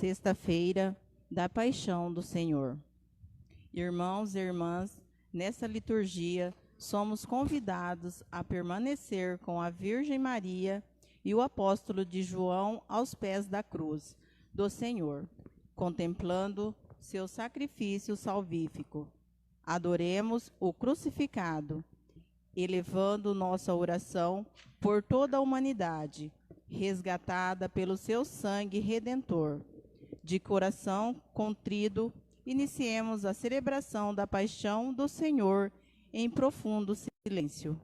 sexta-feira da Paixão do Senhor. Irmãos e irmãs, nessa liturgia, somos convidados a permanecer com a Virgem Maria e o apóstolo de João aos pés da cruz do Senhor, contemplando seu sacrifício salvífico. Adoremos o crucificado, elevando nossa oração por toda a humanidade, resgatada pelo seu sangue redentor. De coração contrido, iniciemos a celebração da paixão do Senhor em profundo silêncio.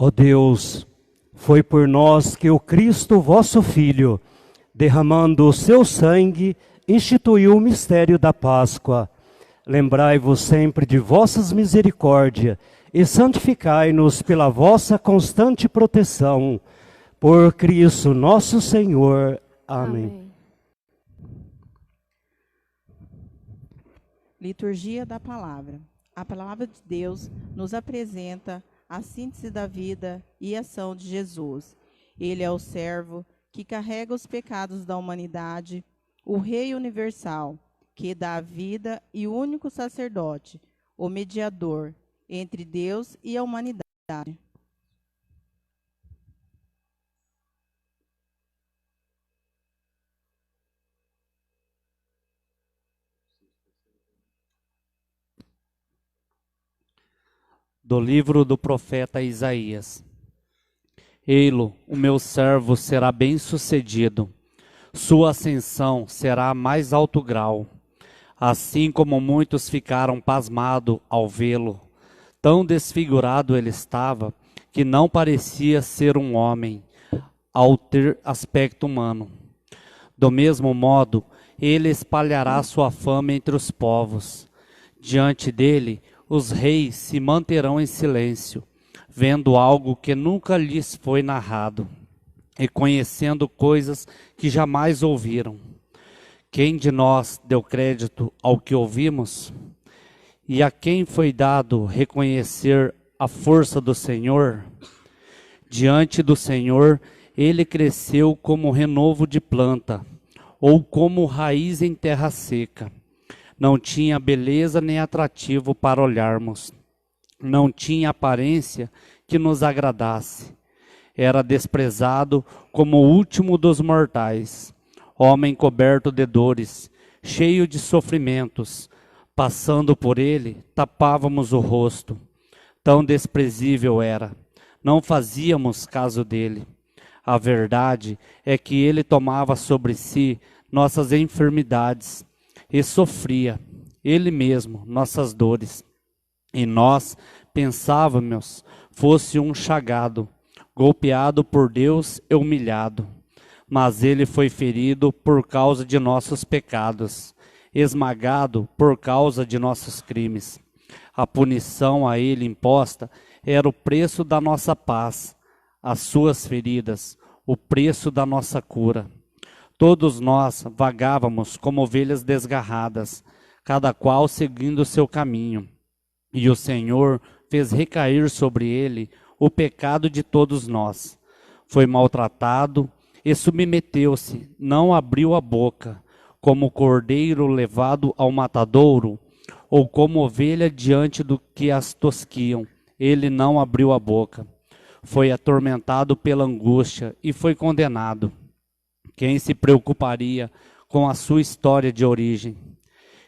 Ó Deus, foi por nós que o Cristo, vosso Filho, derramando o seu sangue, instituiu o mistério da Páscoa. Lembrai-vos sempre de vossas misericórdias e santificai-nos pela vossa constante proteção. Por Cristo nosso Senhor. Amém. Liturgia da Palavra. A Palavra de Deus nos apresenta a síntese da vida e ação de Jesus. Ele é o servo que carrega os pecados da humanidade, o Rei universal, que dá a vida e o único sacerdote, o mediador entre Deus e a humanidade. Do livro do profeta Isaías. Ei-lo, o meu servo será bem-sucedido, sua ascensão será a mais alto grau. Assim como muitos ficaram pasmados ao vê-lo, tão desfigurado ele estava, que não parecia ser um homem, ao ter aspecto humano. Do mesmo modo, ele espalhará sua fama entre os povos. Diante dele, os reis se manterão em silêncio, vendo algo que nunca lhes foi narrado, e conhecendo coisas que jamais ouviram. Quem de nós deu crédito ao que ouvimos? E a quem foi dado reconhecer a força do Senhor? Diante do Senhor, ele cresceu como renovo de planta, ou como raiz em terra seca. Não tinha beleza nem atrativo para olharmos. Não tinha aparência que nos agradasse. Era desprezado como o último dos mortais. Homem coberto de dores, cheio de sofrimentos. Passando por ele, tapávamos o rosto. Tão desprezível era. Não fazíamos caso dele. A verdade é que ele tomava sobre si nossas enfermidades e sofria, ele mesmo, nossas dores. E nós pensávamos fosse um chagado, golpeado por Deus e humilhado. Mas ele foi ferido por causa de nossos pecados, esmagado por causa de nossos crimes. A punição a ele imposta era o preço da nossa paz, as suas feridas, o preço da nossa cura. Todos nós vagávamos como ovelhas desgarradas, cada qual seguindo o seu caminho. E o Senhor fez recair sobre ele o pecado de todos nós. Foi maltratado e submeteu-se, não abriu a boca, como cordeiro levado ao matadouro, ou como ovelha diante do que as tosquiam. Ele não abriu a boca. Foi atormentado pela angústia e foi condenado. Quem se preocuparia com a sua história de origem?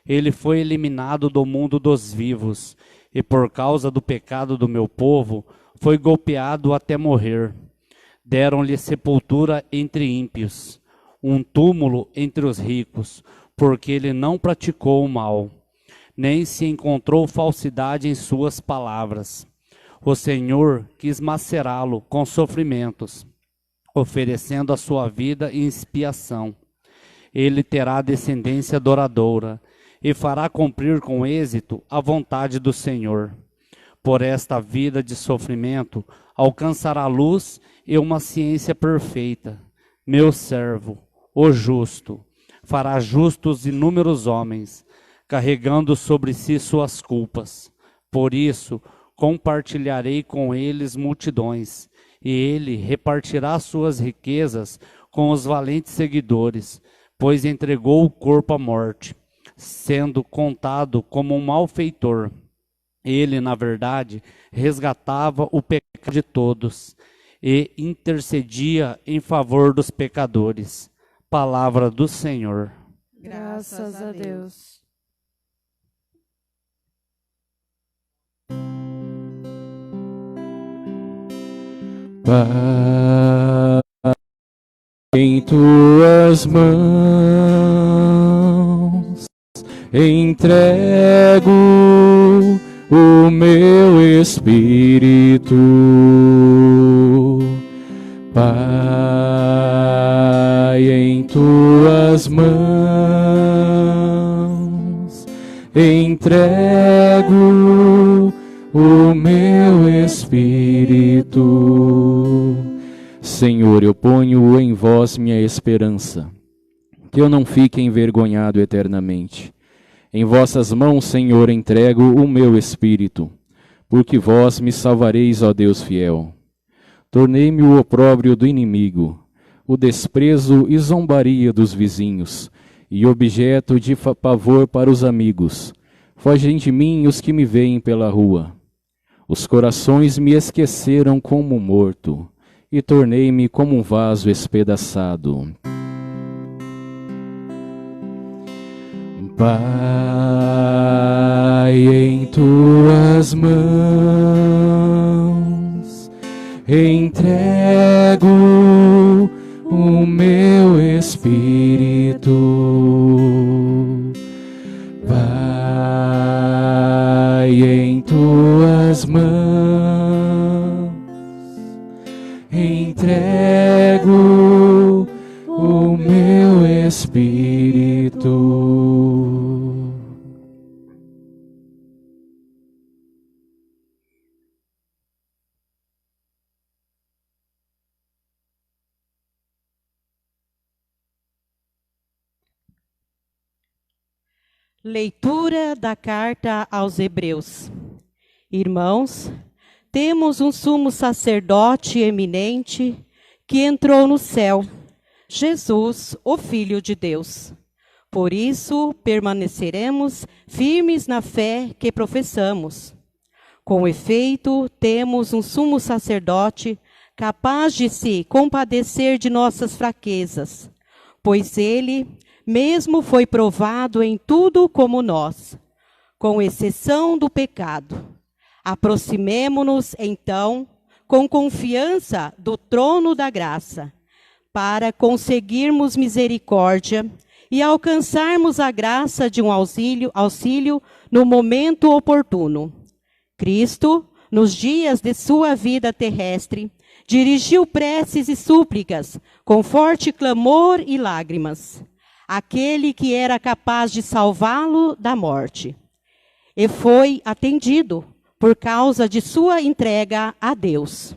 Ele foi eliminado do mundo dos vivos, e por causa do pecado do meu povo, foi golpeado até morrer. Deram-lhe sepultura entre ímpios, um túmulo entre os ricos, porque ele não praticou o mal, nem se encontrou falsidade em suas palavras. O Senhor quis macerá-lo com sofrimentos, oferecendo a sua vida em expiação. Ele terá descendência adoradora, e fará cumprir com êxito a vontade do Senhor. Por esta vida de sofrimento, alcançará luz e uma ciência perfeita. Meu servo, o justo, fará justos inúmeros homens, carregando sobre si suas culpas. Por isso, compartilharei com eles multidões, e ele repartirá suas riquezas com os valentes seguidores, pois entregou o corpo à morte, sendo contado como um malfeitor. Ele, na verdade, resgatava o pecado de todos e intercedia em favor dos pecadores. Palavra do Senhor. Graças a Deus. Pai, em tuas mãos entrego o meu espírito. Pai, em tuas mãos entrego o meu espírito. Senhor, eu ponho em vós minha esperança, que eu não fique envergonhado eternamente. Em vossas mãos, Senhor, entrego o meu espírito, porque vós me salvareis, ó Deus fiel. Tornei-me o opróbrio do inimigo, o desprezo e zombaria dos vizinhos, e objeto de pavor para os amigos. Fogem de mim os que me veem pela rua. Os corações me esqueceram como morto, e tornei-me como um vaso espedaçado. Pai, em tuas mãos entrego o meu espírito. Pai, em tuas mãos entrego o meu espírito. Leitura da carta aos Hebreus. Irmãos, temos um sumo sacerdote eminente que entrou no céu, Jesus, o Filho de Deus. Por isso, permaneceremos firmes na fé que professamos. Com efeito, temos um sumo sacerdote capaz de se compadecer de nossas fraquezas, pois ele mesmo foi provado em tudo como nós, com exceção do pecado. Aproximemo-nos, então, com confiança do trono da graça, para conseguirmos misericórdia e alcançarmos a graça de um auxílio no momento oportuno. Cristo, nos dias de sua vida terrestre, dirigiu preces e súplicas com forte clamor e lágrimas, aquele que era capaz de salvá-lo da morte. E foi atendido por causa de sua entrega a Deus.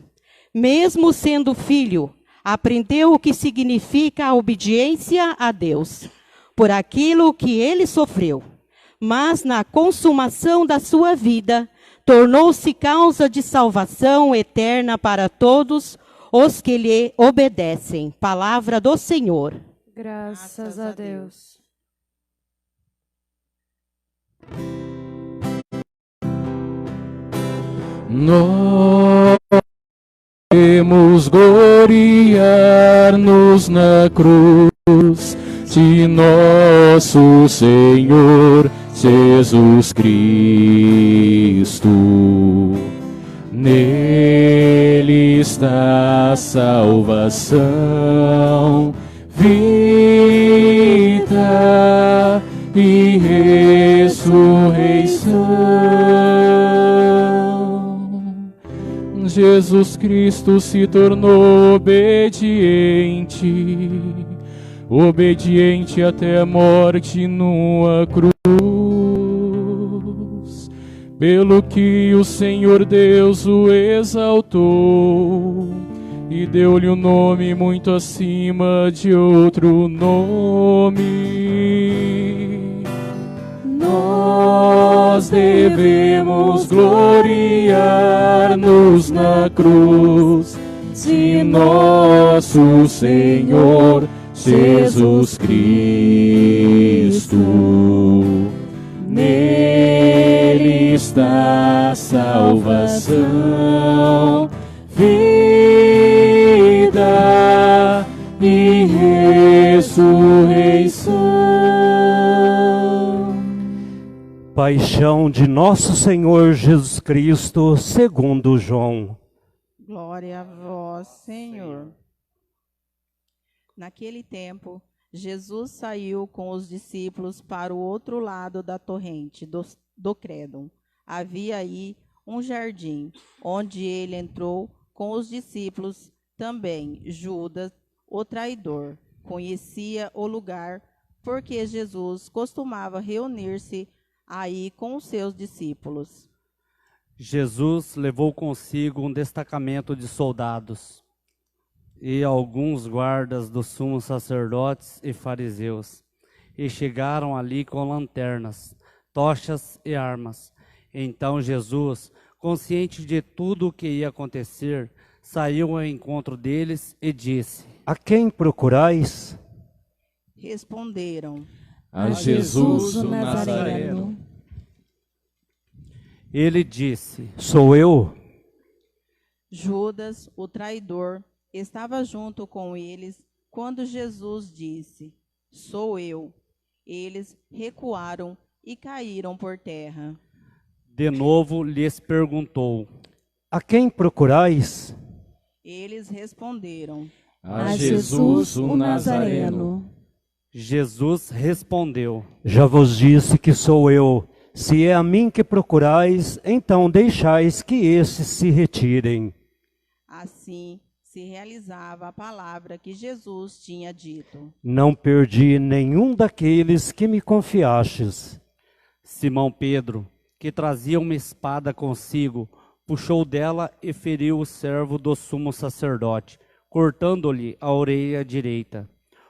Mesmo sendo filho, aprendeu o que significa a obediência a Deus, por aquilo que ele sofreu. mas na consumação da sua vida, tornou-se causa de salvação eterna para todos os que lhe obedecem. Palavra do Senhor. Graças a Deus. Nós queremos gloriar-nos na cruz de nosso Senhor Jesus Cristo. Nele está a salvação, vida e ressurreição. Jesus Cristo se tornou obediente até a morte numa cruz. Pelo que o Senhor Deus o exaltou e deu-lhe um nome muito acima de outro nome. Nós devemos gloriar-nos na cruz de nosso Senhor Jesus Cristo. Nele está a salvação, vida e ressurreição. Paixão de nosso Senhor Jesus Cristo, segundo João. Glória a vós, Senhor. Naquele tempo, Jesus saiu com os discípulos para o outro lado da torrente do Credon. Havia aí um jardim, onde ele entrou com os discípulos. Também Judas, o traidor, conhecia o lugar, porque Jesus costumava reunir-se aí com os seus discípulos. Jesus levou consigo um destacamento de soldados e alguns guardas dos sumos sacerdotes e fariseus, e chegaram ali com lanternas, tochas e armas. Então Jesus, consciente de tudo o que ia acontecer, saiu ao encontro deles e disse: A quem procurais? Responderam: A Jesus o Nazareno. Ele disse: Sou eu. Judas, o traidor, estava junto com eles quando Jesus disse: Sou eu. Eles recuaram e caíram por terra. De novo lhes perguntou: A quem procurais? Eles responderam: A Jesus o Nazareno. Jesus respondeu: Já vos disse que sou eu. Se é a mim que procurais, então deixais que esses se retirem. Assim se realizava a palavra que Jesus tinha dito: Não perdi nenhum daqueles que me confiastes. Simão Pedro, que trazia uma espada consigo, puxou dela e feriu o servo do sumo sacerdote, cortando-lhe a orelha direita.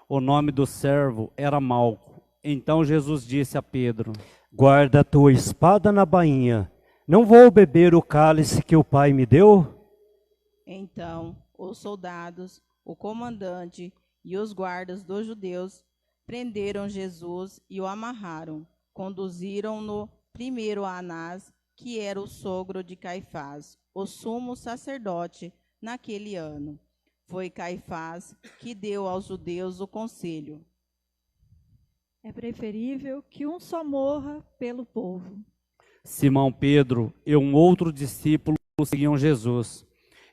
O nome do servo era Malco. Então Jesus disse a Pedro: Guarda a tua espada na bainha. Não vou beber o cálice que o Pai me deu? Então os soldados, o comandante e os guardas dos judeus prenderam Jesus e o amarraram. Conduziram-no primeiro a Anás, que era o sogro de Caifás, o sumo sacerdote naquele ano. Foi Caifás que deu aos judeus o conselho: É preferível que um só morra pelo povo. Simão Pedro e um outro discípulo seguiam Jesus.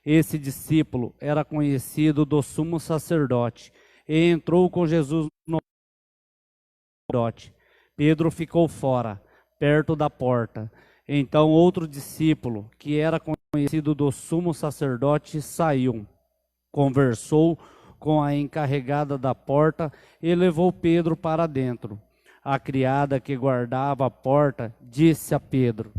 Esse discípulo era conhecido do sumo sacerdote e entrou com Jesus no sacerdote. Pedro ficou fora, perto da porta. Então outro discípulo, que era conhecido do sumo sacerdote, saiu, conversou com a encarregada da porta e levou Pedro para dentro. A criada que guardava a porta disse a Pedro: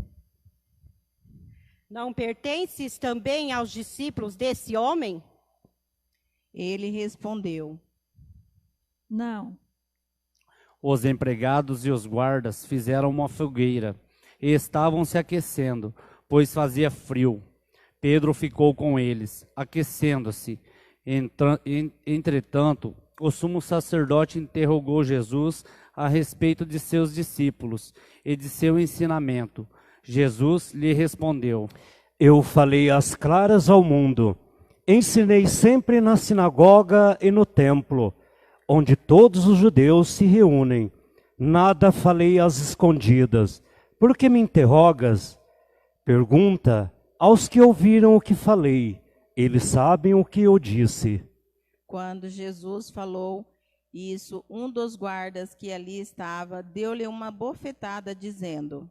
Não pertences também aos discípulos desse homem? Ele respondeu: Não. Os empregados e os guardas fizeram uma fogueira e estavam se aquecendo, pois fazia frio. Pedro ficou com eles, aquecendo-se. Entretanto, o sumo sacerdote interrogou Jesus a respeito de seus discípulos e de seu ensinamento. Jesus lhe respondeu: Eu falei às claras ao mundo. Ensinei sempre na sinagoga e no templo, onde todos os judeus se reúnem. Nada falei às escondidas. Por que me interrogas? Pergunta aos que ouviram o que falei. Eles sabem o que eu disse. Quando Jesus falou isso, um dos guardas que ali estava deu-lhe uma bofetada, dizendo: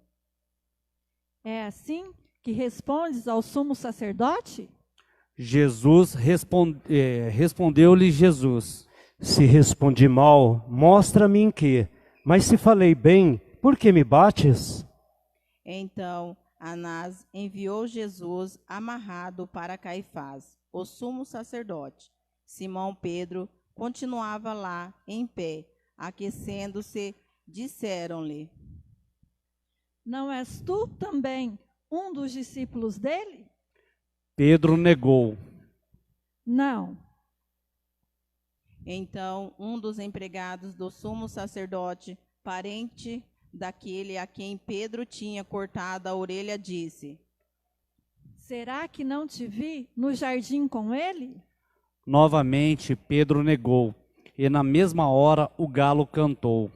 É assim que respondes ao sumo sacerdote? Respondeu-lhe Jesus: Se respondi mal, mostra-me em que. Mas se falei bem, por que me bates? Então Anás enviou Jesus amarrado para Caifás, o sumo sacerdote. Simão Pedro continuava lá em pé, aquecendo-se. Disseram-lhe: Não és tu também um dos discípulos dele? Pedro negou. Não. Então um dos empregados do sumo sacerdote, parente daquele a quem Pedro tinha cortado a orelha, disse: Será que não te vi no jardim com ele? Novamente Pedro negou, e na mesma hora o galo cantou.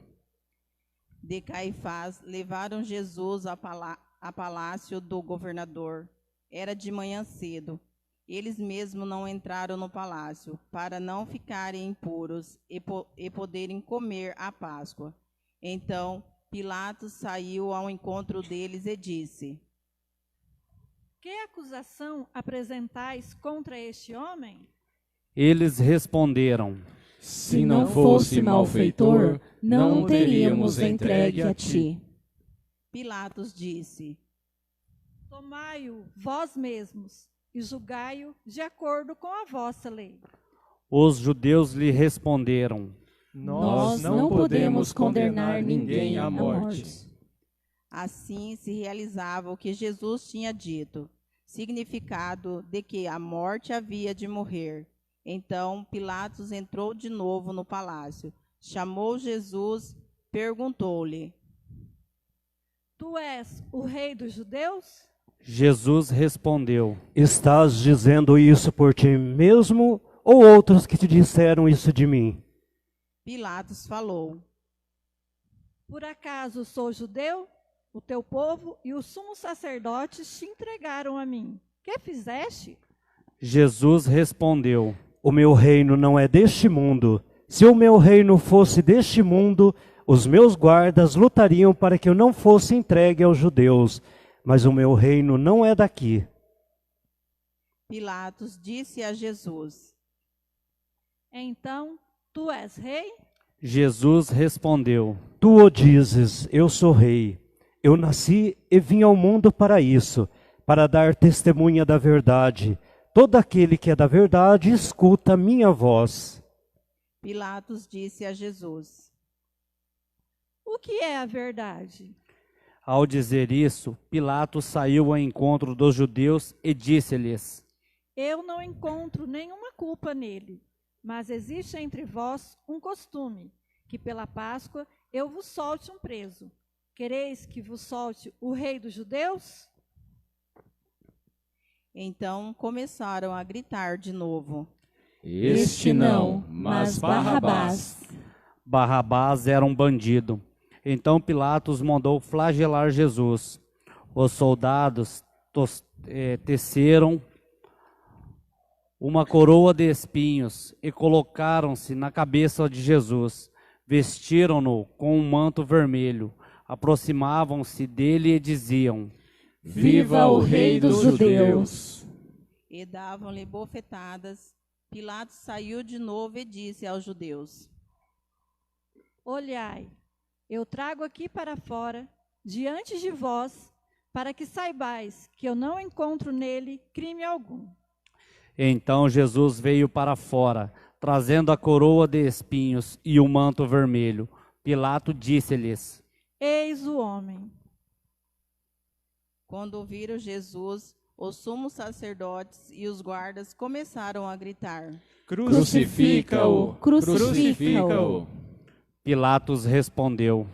De Caifás levaram Jesus a palácio do governador. Era de manhã cedo. Eles mesmos não entraram no palácio, para não ficarem impuros e poderem comer a Páscoa. Então Pilatos saiu ao encontro deles e disse: Que acusação apresentais contra este homem? Eles responderam: Se não fosse malfeitor, não o teríamos entregue a ti. Pilatos disse: Tomai-o vós mesmos e julgai-o de acordo com a vossa lei. Os judeus lhe responderam: Nós não podemos condenar ninguém à morte. Assim se realizava o que Jesus tinha dito, significado de que a morte havia de morrer. Então Pilatos entrou de novo no palácio, chamou Jesus, perguntou-lhe: Tu és o rei dos judeus? Jesus respondeu: Estás dizendo isso por ti mesmo ou outros que te disseram isso de mim? Pilatos falou: Por acaso sou judeu? O teu povo e os sumos sacerdotes te entregaram a mim. Que fizeste? Jesus respondeu: O meu reino não é deste mundo. Se o meu reino fosse deste mundo, os meus guardas lutariam para que eu não fosse entregue aos judeus. Mas o meu reino não é daqui. Pilatos disse a Jesus: Então, tu és rei? Jesus respondeu: Tu o dizes, eu sou rei. Eu nasci e vim ao mundo para isso, para dar testemunha da verdade. Todo aquele que é da verdade escuta a minha voz. Pilatos disse a Jesus: O que é a verdade? Ao dizer isso, Pilatos saiu ao encontro dos judeus e disse-lhes: Eu não encontro nenhuma culpa nele, mas existe entre vós um costume, que pela Páscoa eu vos solte um preso. Quereis que vos solte o rei dos judeus? Então começaram a gritar de novo: Este não, mas Barrabás. Barrabás era um bandido. Então Pilatos mandou flagelar Jesus. Os soldados teceram uma coroa de espinhos e colocaram-se na cabeça de Jesus. Vestiram-no com um manto vermelho. Aproximavam-se dele e diziam: Viva o Rei dos Judeus! E davam-lhe bofetadas. Pilatos saiu de novo e disse aos judeus: Olhai, eu trago aqui para fora, diante de vós, para que saibais que eu não encontro nele crime algum. Então Jesus veio para fora, trazendo a coroa de espinhos e o manto vermelho. Pilato disse-lhes: Eis o homem. Quando ouviram Jesus, os sumos sacerdotes e os guardas começaram a gritar: Crucifica-o! Crucifica-o! Pilatos respondeu: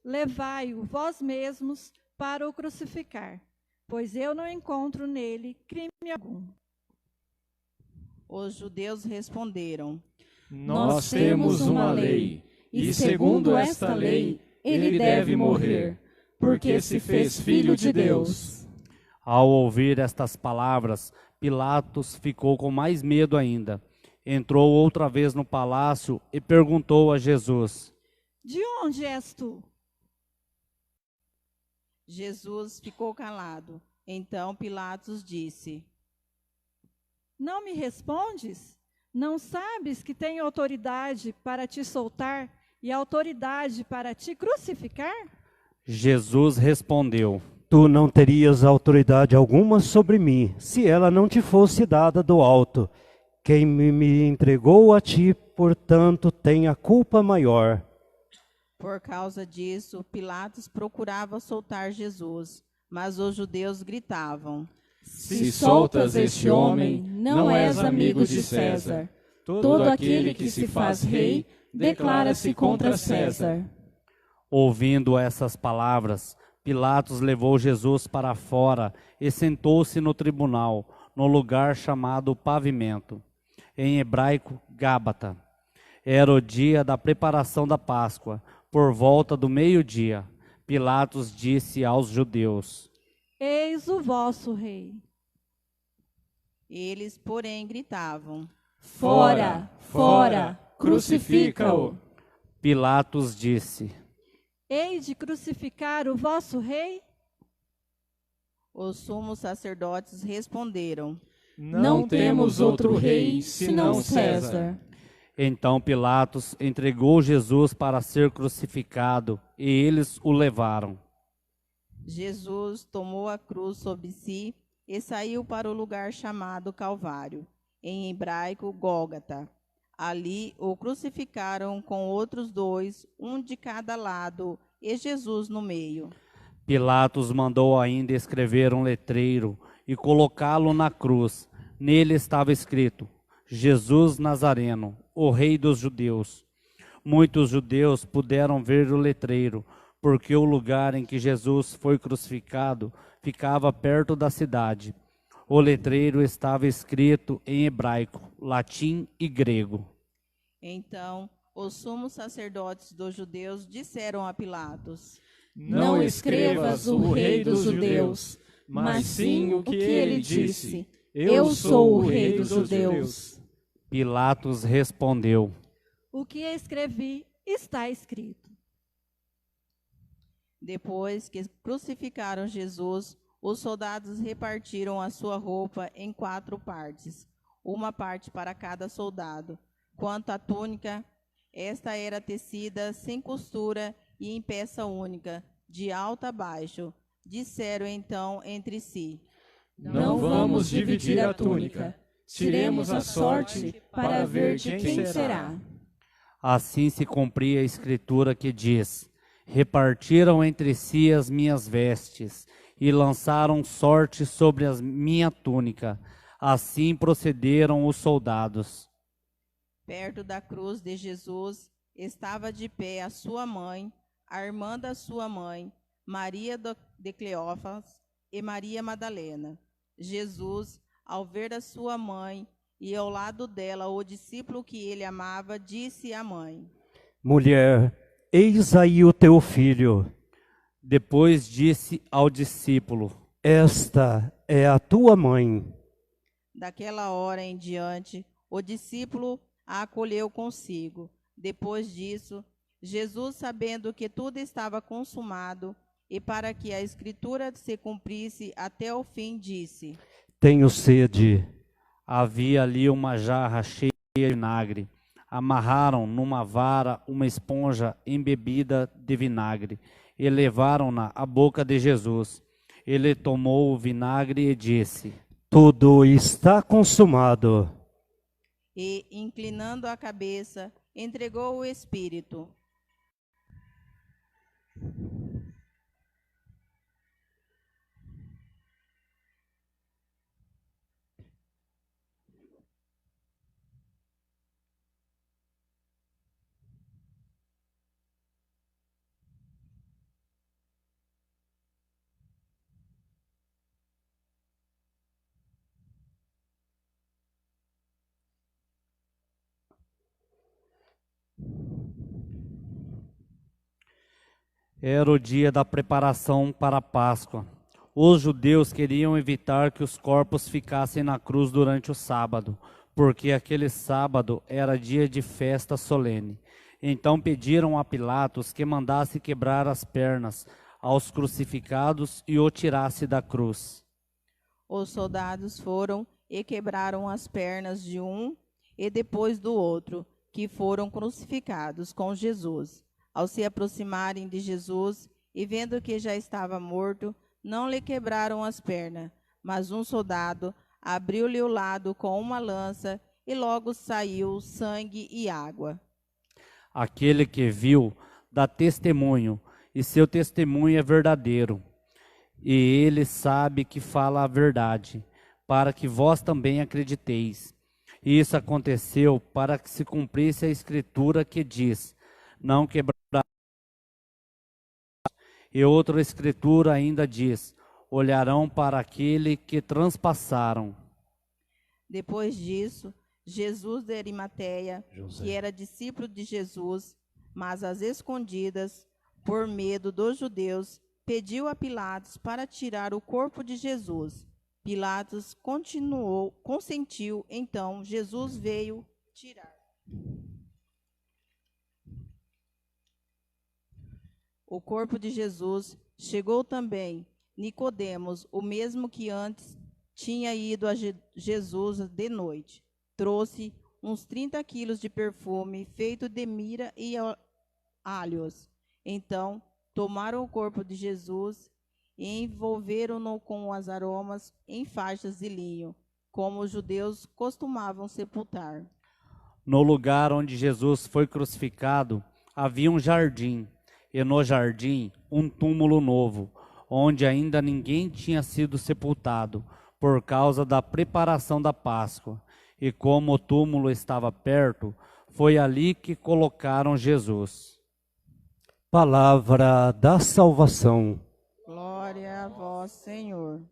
Levai-o vós mesmos para o crucificar, pois eu não encontro nele crime algum. Os judeus responderam: Nós temos uma lei, e segundo esta lei, ele deve morrer, porque se fez filho de Deus. Ao ouvir estas palavras, Pilatos ficou com mais medo ainda. Entrou outra vez no palácio e perguntou a Jesus: De onde és tu? Jesus ficou calado. Então Pilatos disse: Não me respondes? Não sabes que tenho autoridade para te soltar e autoridade para te crucificar? Jesus respondeu: Tu não terias autoridade alguma sobre mim, se ela não te fosse dada do alto. Quem me entregou a ti, portanto, tem a culpa maior. Por causa disso, Pilatos procurava soltar Jesus, mas os judeus gritavam: Se soltas este homem, não és amigo de César. Todo aquele que se faz rei, declara-se contra César. Ouvindo essas palavras, Pilatos levou Jesus para fora e sentou-se no tribunal, no lugar chamado Pavimento, em hebraico, Gábata. Era o dia da preparação da Páscoa, por volta do meio-dia. Pilatos disse aos judeus: Eis o vosso rei. Eles, porém, gritavam: Fora, fora, crucifica-o. Pilatos disse: Hei de crucificar o vosso rei? Os sumos sacerdotes responderam: Não temos outro rei senão César. Então Pilatos entregou Jesus para ser crucificado, e eles o levaram. Jesus tomou a cruz sobre si e saiu para o lugar chamado Calvário, em hebraico Gólgota. Ali o crucificaram com outros dois, um de cada lado, e Jesus no meio. Pilatos mandou ainda escrever um letreiro e colocá-lo na cruz. Nele estava escrito: Jesus Nazareno, o Rei dos Judeus. Muitos judeus puderam ver o letreiro, porque o lugar em que Jesus foi crucificado ficava perto da cidade. O letreiro estava escrito em hebraico, latim e grego. Então, os sumos sacerdotes dos judeus disseram a Pilatos: Não escrevas o Rei dos Judeus, mas sim o que ele disse: Eu sou o Rei dos Judeus. Pilatos respondeu: O que escrevi está escrito. Depois que crucificaram Jesus, os soldados repartiram a sua roupa em 4 partes, uma parte para cada soldado. Quanto à túnica, esta era tecida sem costura e em peça única, de alto a baixo. Disseram então entre si: Não vamos dividir a túnica. Tiremos a sorte para ver de quem será. Assim se cumpria a escritura que diz: Repartiram entre si as minhas vestes e lançaram sorte sobre a minha túnica. Assim procederam os soldados. Perto da cruz de Jesus estava de pé a sua mãe, a irmã da sua mãe, Maria de Cleófas e Maria Madalena. Jesus, ao ver a sua mãe e ao lado dela o discípulo que ele amava, disse à mãe: Mulher, eis aí o teu filho. Depois disse ao discípulo: Esta é a tua mãe. Daquela hora em diante, o discípulo a acolheu consigo. Depois disso, Jesus, sabendo que tudo estava consumado, e para que a escritura se cumprisse até o fim, disse: Tenho sede. Havia ali uma jarra cheia de vinagre. Amarraram numa vara uma esponja embebida de vinagre e levaram-na à boca de Jesus. Ele tomou o vinagre e disse: Tudo está consumado. E, inclinando a cabeça, entregou o Espírito. Era o dia da preparação para a Páscoa. Os judeus queriam evitar que os corpos ficassem na cruz durante o sábado, porque aquele sábado era dia de festa solene. Então pediram a Pilatos que mandasse quebrar as pernas aos crucificados e o tirasse da cruz. Os soldados foram e quebraram as pernas de um e depois do outro, que foram crucificados com Jesus. Ao se aproximarem de Jesus e vendo que já estava morto, não lhe quebraram as pernas, mas um soldado abriu-lhe o lado com uma lança e logo saiu sangue e água. Aquele que viu dá testemunho, e seu testemunho é verdadeiro. E ele sabe que fala a verdade, para que vós também acrediteis. E isso aconteceu para que se cumprisse a escritura que diz: não quebrarás. E outra escritura ainda diz: olharão para aquele que transpassaram. Depois disso, Jesus de Arimateia, que era discípulo de Jesus, mas às escondidas, por medo dos judeus, pediu a Pilatos para tirar o corpo de Jesus. Pilatos consentiu, então Jesus veio tirar o corpo de Jesus. Chegou também Nicodemos, o mesmo que antes tinha ido a Jesus de noite. Trouxe uns 30 quilos de perfume feito de mira e alhos. Então, tomaram o corpo de Jesus e envolveram-no com as aromas em faixas de linho, como os judeus costumavam sepultar. No lugar onde Jesus foi crucificado, havia um jardim, e no jardim um túmulo novo, onde ainda ninguém tinha sido sepultado, por causa da preparação da Páscoa. E como o túmulo estava perto, foi ali que colocaram Jesus. Palavra da salvação. Glória a vós, Senhor.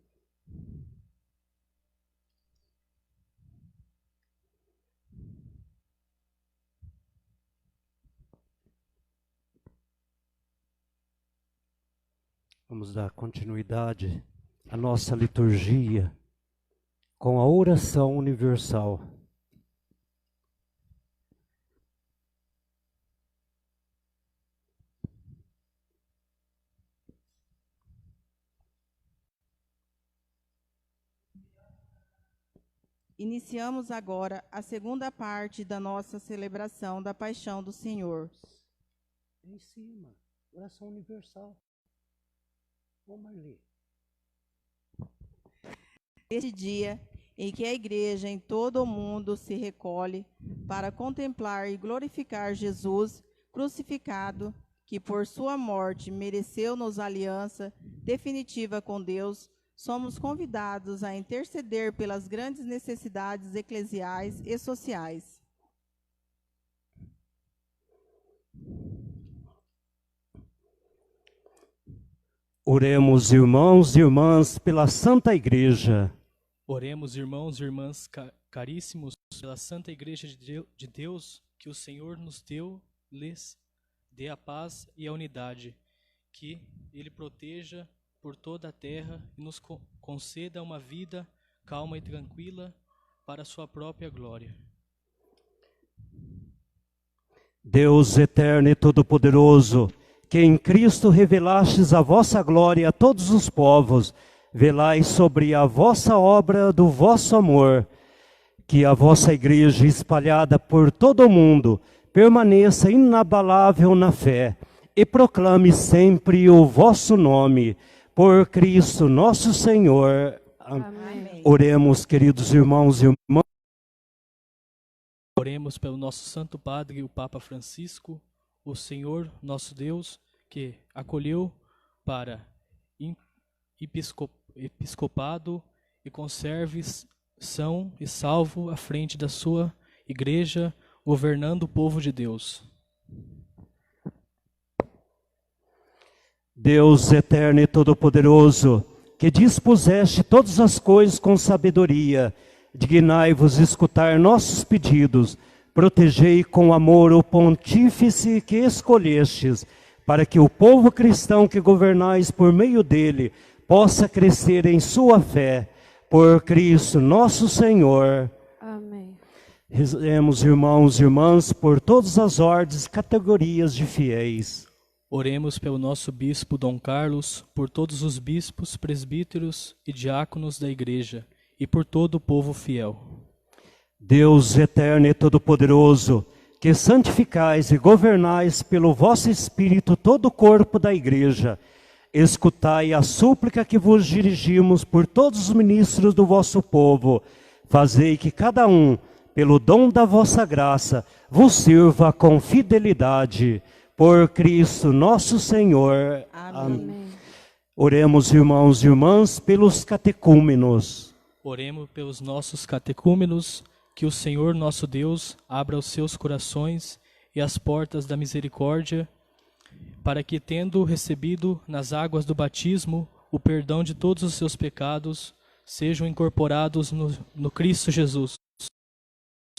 Vamos dar continuidade à nossa liturgia com a oração universal. Iniciamos agora a segunda parte da nossa celebração da Paixão do Senhor. Em cima, oração universal. Vamos ler. Este dia em que a igreja em todo o mundo se recolhe para contemplar e glorificar Jesus crucificado, que por sua morte mereceu-nos aliança definitiva com Deus, somos convidados a interceder pelas grandes necessidades eclesiais e sociais. Oremos, irmãos e irmãs, pela Santa Igreja. Oremos, irmãos e irmãs caríssimos, pela Santa Igreja de Deus, que o Senhor nos deu, lhes dê a paz e a unidade, que Ele proteja por toda a terra e nos conceda uma vida calma e tranquila para a sua própria glória. Deus eterno e todo-poderoso, que em Cristo revelastes a vossa glória a todos os povos, velai sobre a vossa obra do vosso amor, que a vossa igreja espalhada por todo o mundo permaneça inabalável na fé e proclame sempre o vosso nome, por Cristo nosso Senhor. Amém. Oremos, queridos irmãos e irmãs. Oremos pelo nosso Santo Padre, o Papa Francisco, o Senhor, nosso Deus, que acolheu para episcopado e conserve são e salvo à frente da sua igreja, governando o povo de Deus. Deus eterno e todo-poderoso, que dispuseste todas as coisas com sabedoria, dignai-vos escutar nossos pedidos, protegei com amor o pontífice que escolhestes, para que o povo cristão que governais por meio dele possa crescer em sua fé. Por Cristo nosso Senhor. Amém. Rezemos, irmãos e irmãs, por todas as ordens e categorias de fiéis. Oremos pelo nosso bispo Dom Carlos, por todos os bispos, presbíteros e diáconos da igreja, e por todo o povo fiel. Deus eterno e todo-poderoso, que santificais e governais pelo vosso Espírito todo o corpo da igreja, escutai a súplica que vos dirigimos por todos os ministros do vosso povo. Fazei que cada um, pelo dom da vossa graça, vos sirva com fidelidade. Por Cristo nosso Senhor. Amém. Oremos, irmãos e irmãs, pelos catecúmenos. Oremos pelos nossos catecúmenos, que o Senhor nosso Deus abra os seus corações e as portas da misericórdia, para que, tendo recebido nas águas do batismo o perdão de todos os seus pecados, sejam incorporados no Cristo Jesus.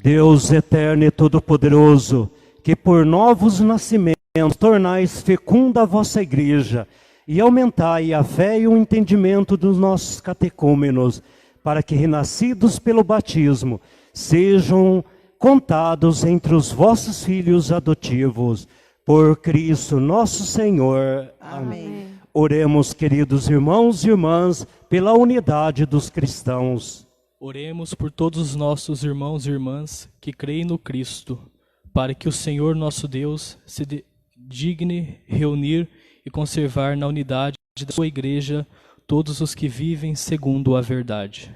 Deus eterno e todo-poderoso, que por novos nascimentos tornais fecunda a vossa igreja e aumentai a fé e o entendimento dos nossos catecúmenos, para que, renascidos pelo batismo, sejam contados entre os vossos filhos adotivos. Por Cristo nosso Senhor. Amém. Oremos, queridos irmãos e irmãs, pela unidade dos cristãos. Oremos por todos os nossos irmãos e irmãs que creem no Cristo, para que o Senhor nosso Deus se digne reunir e conservar na unidade da sua igreja todos os que vivem segundo a verdade.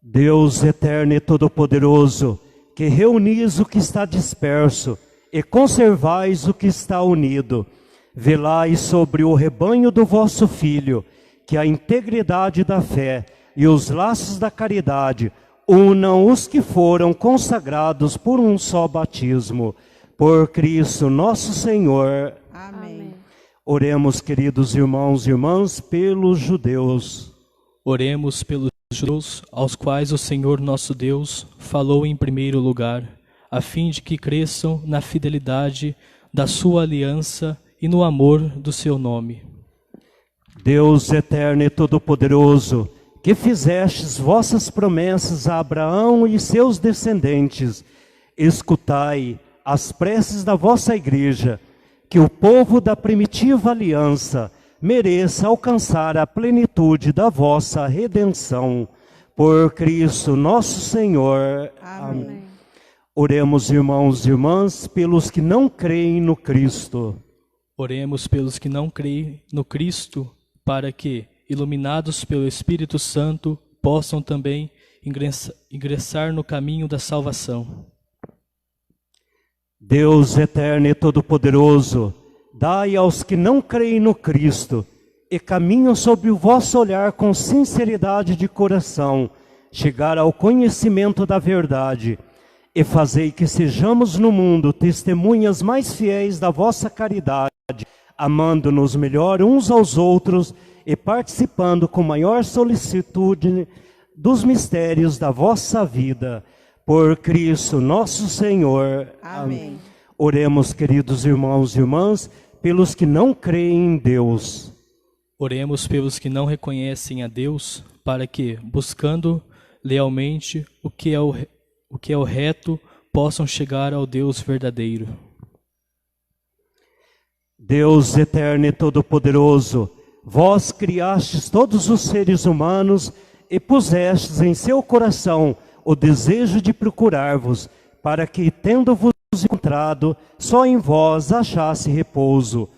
Deus eterno e todo-poderoso, que reunis o que está disperso e conservais o que está unido, velai sobre o rebanho do vosso Filho, que a integridade da fé e os laços da caridade unam os que foram consagrados por um só batismo. Por Cristo nosso Senhor. Amém. Oremos, queridos irmãos e irmãs, pelos judeus. Oremos pelos judeus, aos quais o Senhor nosso Deus falou em primeiro lugar, a fim de que cresçam na fidelidade da sua aliança e no amor do seu nome. Deus eterno e todo-poderoso, que fizestes vossas promessas a Abraão e seus descendentes, escutai as preces da vossa igreja, que o povo da primitiva aliança mereça alcançar a plenitude da vossa redenção. Por Cristo nosso Senhor. Amém. Oremos, irmãos e irmãs, pelos que não creem no Cristo. Oremos pelos que não creem no Cristo, para que, iluminados pelo Espírito Santo, possam também ingressar no caminho da salvação. Deus eterno e todo-poderoso, dai aos que não creem no Cristo e caminham sob o vosso olhar com sinceridade de coração, chegar ao conhecimento da verdade, e fazei que sejamos no mundo testemunhas mais fiéis da vossa caridade, amando-nos melhor uns aos outros e participando com maior solicitude dos mistérios da vossa vida. Por Cristo nosso Senhor. Amém. Oremos, queridos irmãos e irmãs, pelos que não creem em Deus. Oremos pelos que não reconhecem a Deus, para que, buscando lealmente o que é o reto, possam chegar ao Deus verdadeiro. Deus eterno e todo-poderoso, vós criastes todos os seres humanos e pusestes em seu coração o desejo de procurar-vos, para que, tendo-vos encontrado, só em vós achasse repouso.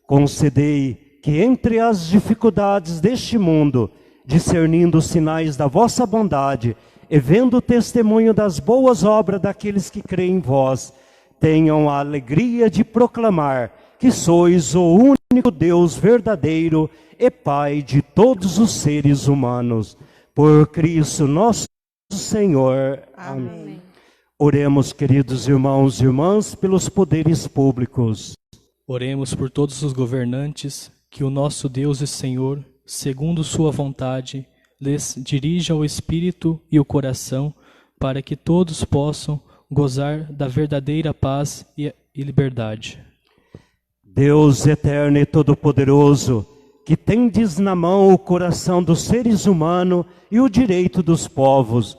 Concedei que entre as dificuldades deste mundo, discernindo os sinais da vossa bondade e vendo o testemunho das boas obras daqueles que creem em vós, tenham a alegria de proclamar que sois o único único Deus verdadeiro e Pai de todos os seres humanos. Por Cristo nosso Senhor. Amém. Oremos, queridos irmãos e irmãs, pelos poderes públicos. Oremos por todos os governantes, que o nosso Deus e Senhor, segundo sua vontade, lhes dirija o espírito e o coração, para que todos possam gozar da verdadeira paz e liberdade. Deus eterno e todo-poderoso, que tendes na mão o coração dos seres humanos e o direito dos povos,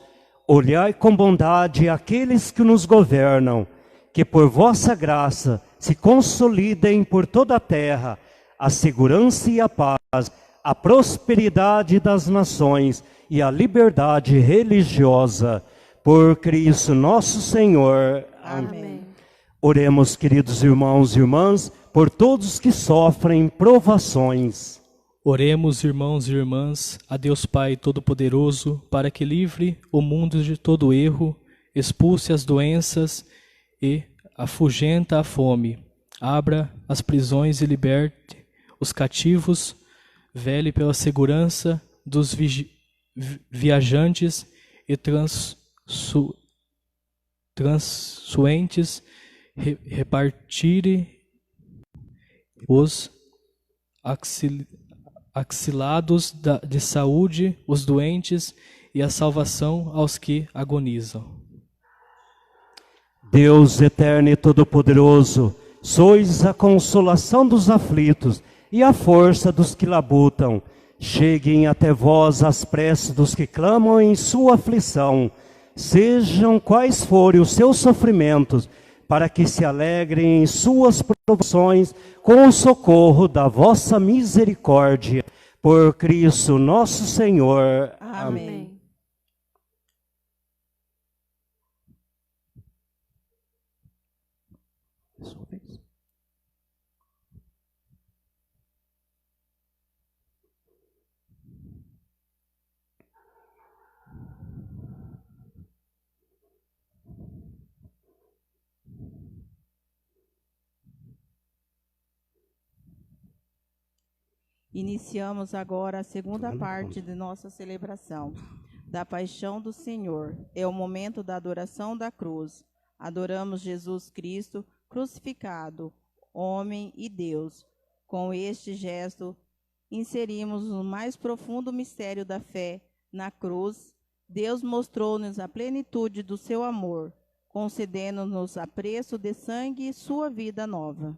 olhai com bondade aqueles que nos governam, que por vossa graça se consolidem por toda a terra a segurança e a paz, a prosperidade das nações e a liberdade religiosa. Por Cristo nosso Senhor. Amém. Oremos, queridos irmãos e irmãs, por todos que sofrem provações. Oremos, irmãos e irmãs, a Deus Pai Todo-Poderoso, para que livre o mundo de todo erro, expulse as doenças e afugenta a fome, abra as prisões e liberte os cativos, vele pela segurança dos viajantes e transuentes, repartire os axilados de saúde, os doentes, e a salvação aos que agonizam. Deus eterno e todo-poderoso, sois a consolação dos aflitos e a força dos que labutam. Cheguem até vós as preces dos que clamam em sua aflição. Sejam quais forem os seus sofrimentos, para que se alegrem em suas provações com o socorro da vossa misericórdia. Por Cristo nosso Senhor. Amém. Iniciamos agora a segunda parte de nossa celebração, da Paixão do Senhor. É o momento da adoração da cruz. Adoramos Jesus Cristo crucificado, homem e Deus. Com este gesto, inserimos no mais profundo mistério da fé. Na cruz, Deus mostrou-nos a plenitude do seu amor, concedendo-nos a preço de sangue e sua vida nova.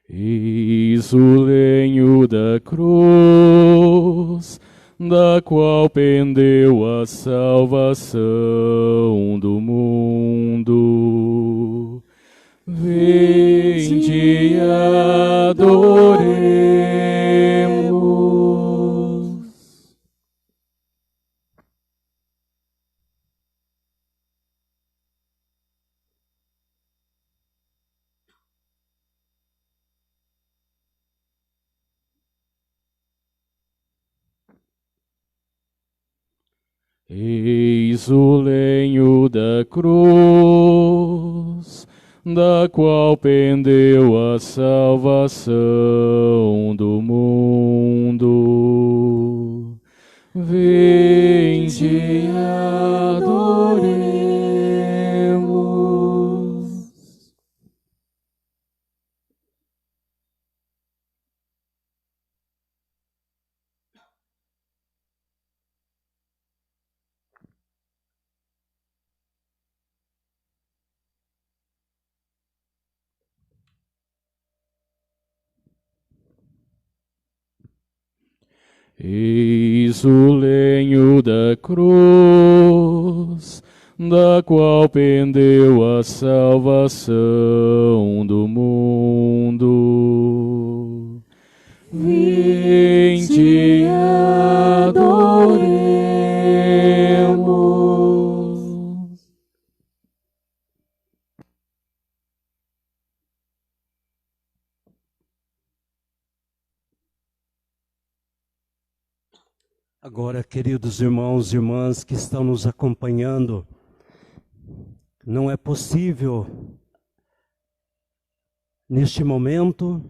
Eis o lenho da cruz, da qual pendeu a salvação do mundo. Vinde e adoremos. Eis o lenho da cruz, da qual pendeu a salvação do mundo. Vinde e adoremos. Eis o lenho da cruz, da qual pendeu a salvação do mundo. Vinde e adoremos. Agora, queridos irmãos e irmãs que estão nos acompanhando, não é possível, neste momento,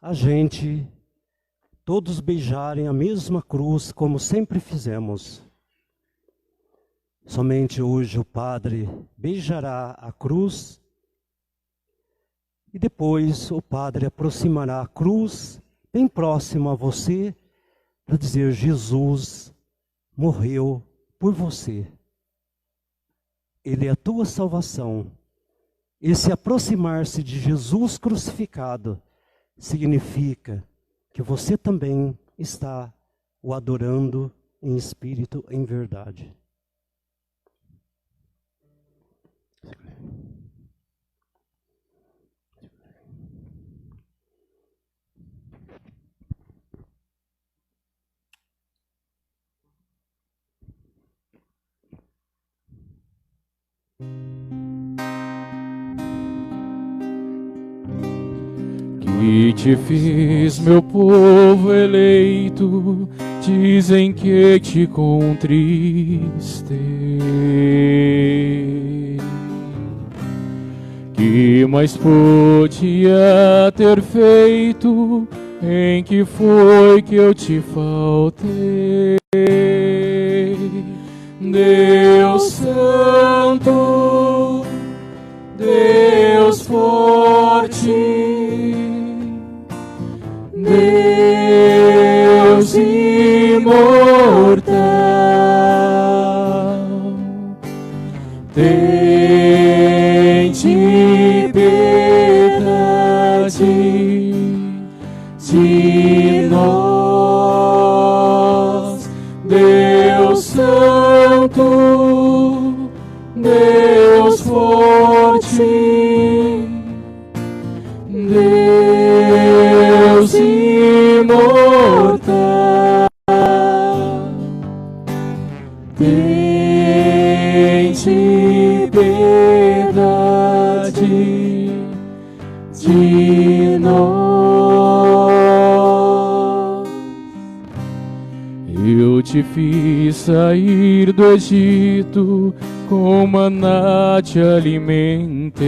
a gente, todos beijarem a mesma cruz como sempre fizemos. Somente hoje o Padre beijará a cruz e depois o Padre aproximará a cruz bem próximo a você para dizer: Jesus morreu por você. Ele é a tua salvação. Esse aproximar-se de Jesus crucificado significa que você também está o adorando em espírito, em verdade. Que te fiz, meu povo eleito, dizem que te contristei. Que mais podia ter feito, em que foi que eu te faltei? Deus Santo, Deus forte, Deus imortal, tende piedade de nós. Deus Santo, Deus forte, Deus imortal, tende piedade de nós. Eu te fiz sair do Egito, com maná te alimentei.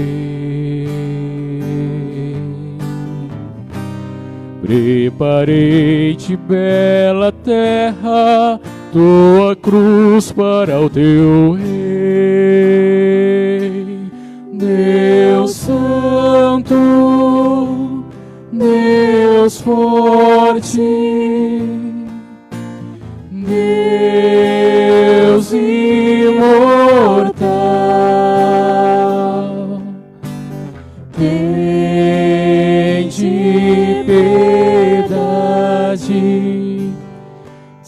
Preparei-te bela terra, tua cruz para o teu rei. Deus Santo, Deus forte, Deus imortal, tende piedade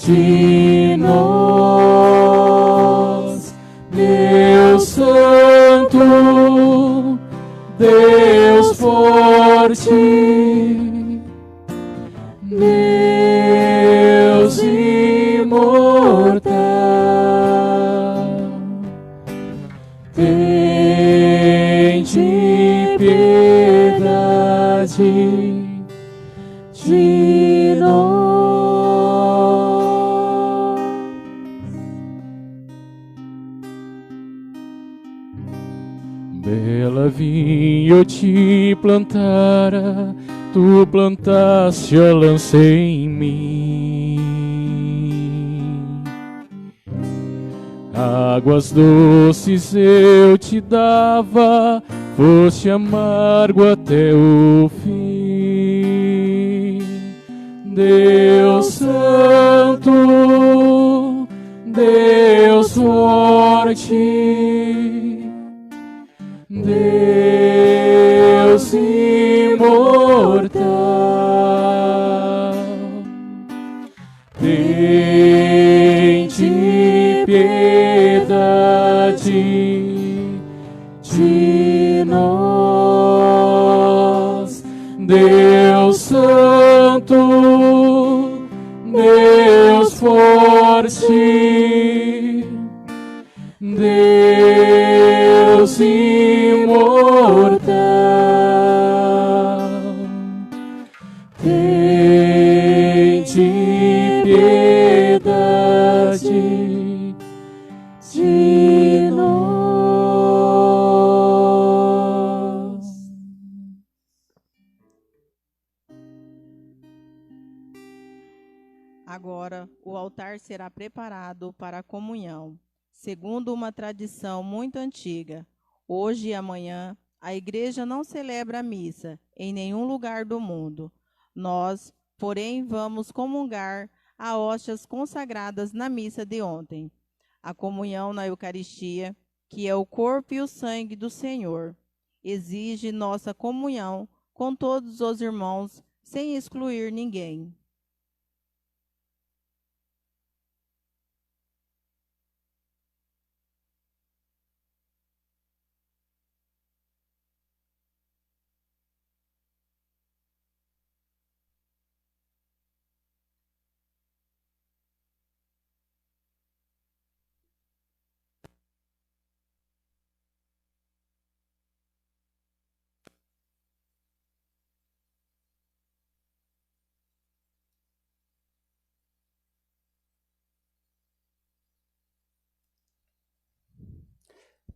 de nós. Deus Santo, Deus forte, Deus imortal, tende piedade de nós. Bela vinha eu te plantara, tu plantaste a lança em mim. Águas doces eu te dava, foste amargo até o fim. Deus Santo, Deus forte, Deus imortal, tende piedade de nós. Deus Santo, Deus forte, Deus imortal, tende piedade Agora, o altar será preparado para a comunhão, segundo uma tradição muito antiga. Hoje e amanhã, a igreja não celebra a missa em nenhum lugar do mundo. Nós, porém, vamos comungar a hóstias consagradas na missa de ontem. A comunhão na Eucaristia, que é o corpo e o sangue do Senhor, exige nossa comunhão com todos os irmãos, sem excluir ninguém.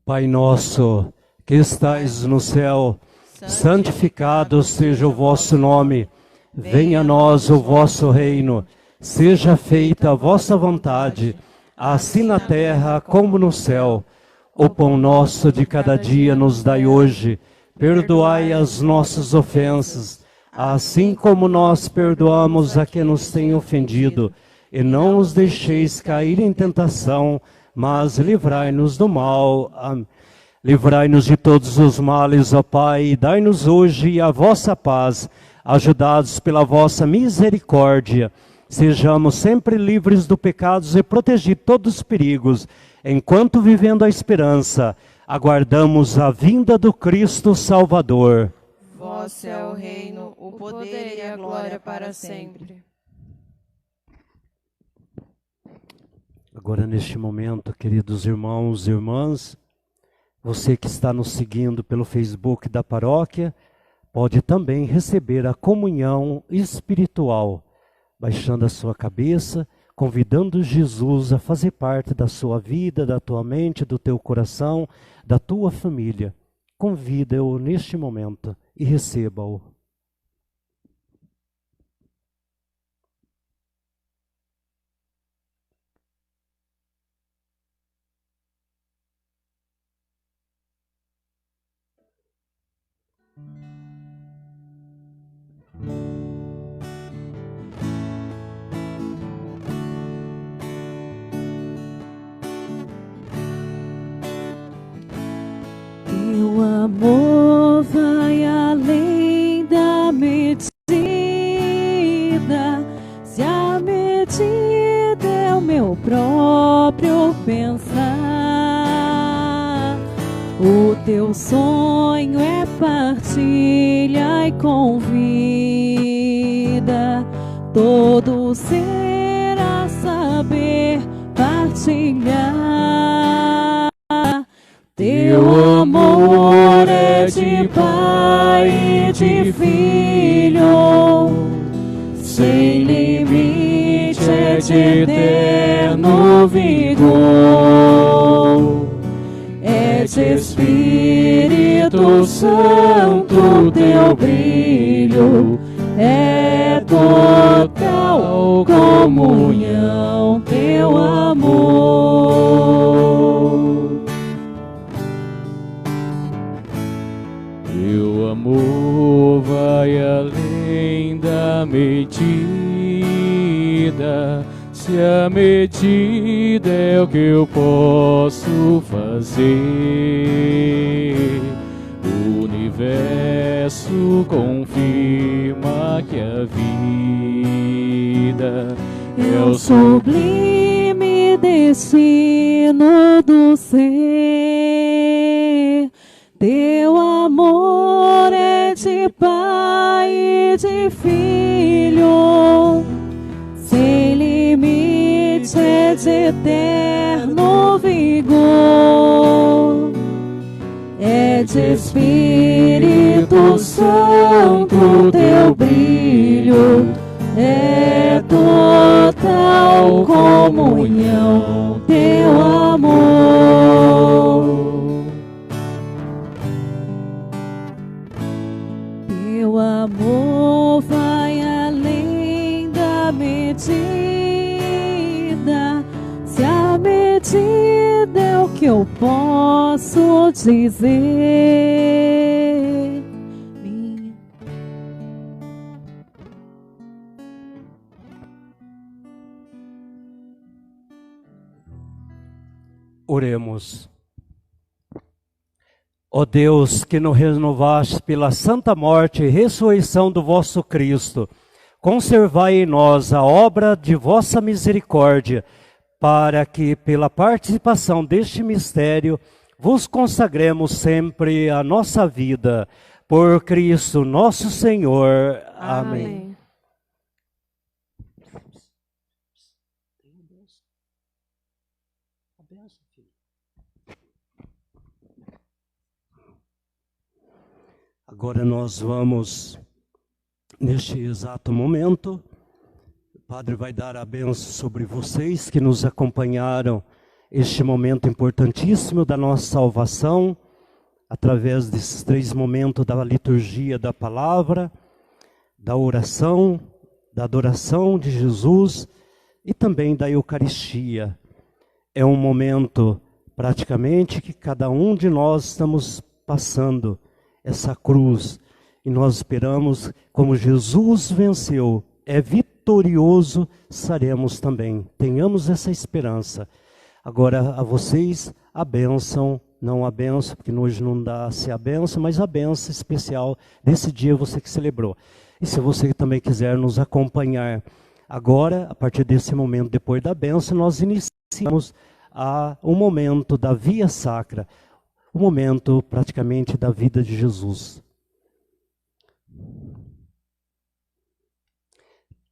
Pai nosso, que estais no céu, santificado seja o vosso nome. Venha a nós o vosso reino. Seja feita a vossa vontade, assim na terra como no céu. O pão nosso de cada dia nos dai hoje. Perdoai as nossas ofensas, assim como nós perdoamos a quem nos tem ofendido. E não os deixeis cair em tentação, mas livrai-nos do mal. Amém. Livrai-nos de todos os males, ó Pai, e dai-nos hoje a vossa paz, ajudados pela vossa misericórdia. Sejamos sempre livres do pecado e protegidos de todos os perigos, enquanto vivendo a esperança, aguardamos a vinda do Cristo Salvador. Vosso é o reino, o poder e a glória para sempre. Agora, neste momento, queridos irmãos e irmãs, você que está nos seguindo pelo Facebook da paróquia, pode também receber a comunhão espiritual, baixando a sua cabeça, convidando Jesus a fazer parte da sua vida, da tua mente, do teu coração, da tua família. Convida-o neste momento e receba-o. Teu amor vai além da medida, se a medida é o meu próprio pensar. O teu sonho é partilha e convida todo ser a saber partilhar. Teu amor é de pai e de filho, sem limite, é de eterno vigor. É de Espírito Santo teu brilho, é total comunhão teu amor. Teu amor vai além da medida, se a medida é o que eu posso fazer. O universo confirma que a vida é o sublime destino do ser. Teu amor é de pai e de filho, sem limite, é de eterno vigor. É de Espírito Santo teu brilho, é total comunhão teu amor. Teu amor vai além da medida, que eu posso dizer. Oremos. Ó Deus, que nos renovaste pela santa morte e ressurreição do vosso Cristo, conservai em nós a obra de vossa misericórdia, para que, pela participação deste mistério, vos consagremos sempre a nossa vida. Por Cristo nosso Senhor. Amém. Agora nós vamos, neste exato momento, o Padre vai dar a bênção sobre vocês que nos acompanharam este momento importantíssimo da nossa salvação, através desses 3 momentos da liturgia da palavra, da oração, da adoração de Jesus e também da Eucaristia. É um momento praticamente que cada um de nós estamos passando essa cruz, e nós esperamos, como Jesus venceu, é vitorioso, saremos também. Tenhamos essa esperança. Agora a vocês a bênção, não a bênção, porque hoje não dá-se a bênção, mas a bênção especial desse dia você que celebrou. E se você também quiser nos acompanhar agora, a partir desse momento, depois da bênção, nós iniciamos o momento da Via Sacra, o momento praticamente da vida de Jesus.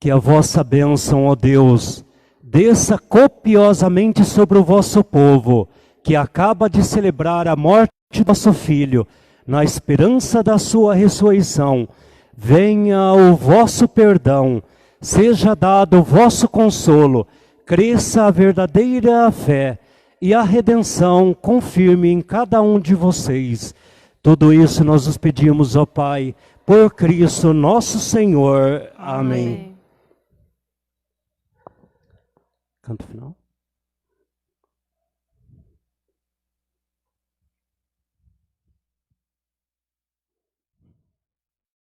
Que a vossa bênção, ó Deus, desça copiosamente sobre o vosso povo, que acaba de celebrar a morte do vosso Filho, na esperança da sua ressurreição. Venha o vosso perdão, seja dado o vosso consolo, cresça a verdadeira fé, e a redenção confirme em cada um de vocês. Tudo isso nós os pedimos, ó Pai, por Cristo nosso Senhor. Amém. Amém. Canto final.